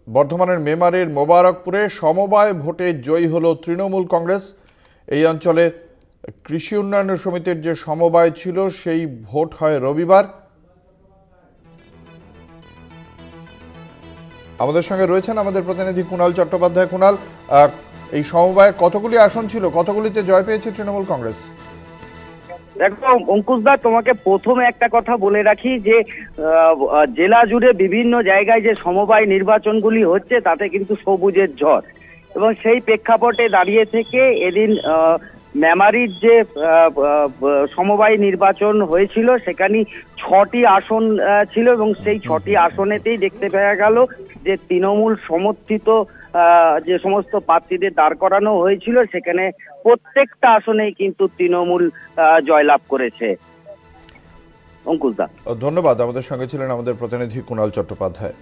বর্ধমানের মেমারির মোবারকপুরে সমবায় ভোটে জয়ী হলো তৃণমূল কংগ্রেস। এই অঞ্চলের কৃষি উন্নয়ন সমিতির যে সমবায় ছিল সেই ভোট হয় রবিবার। আমাদের সঙ্গে রয়েছেন আমাদের প্রতিনিধি কুণাল চট্টোপাধ্যায়। কুণাল, এই সমবায়ের কতগুলি আসন ছিল, কতগুলিতে জয় পেয়েছে তৃণমূল কংগ্রেস? দেখো অঙ্কুশদা, তোমাকে প্রথমে একটা কথা বলে রাখি যে জেলা জুড়ে বিভিন্ন জায়গায় যে সমবায় নির্বাচনগুলি হচ্ছে তাতে কিন্তু সবুজের ঝড়, এবং সেই প্রেক্ষাপটে দাঁড়িয়ে থেকে এদিন মেমারির যে সমবায় নির্বাচন হয়েছিল সেখানে 6টি আসন ছিল, এবং সেই 6টি আসনেতেই দেখতে পাওয়া গেল যে তৃণমূল সমর্থিত যে সমস্ত প্রার্থীদের দাঁড় করানো হয়েছিল সেখানে প্রত্যেকটা আসনেই কিন্তু তৃণমূল জয়লাভ করেছে। অঙ্কুশদা, ধন্যবাদ। আমাদের সঙ্গে ছিলেন আমাদের প্রতিনিধি কুণাল চট্টোপাধ্যায়।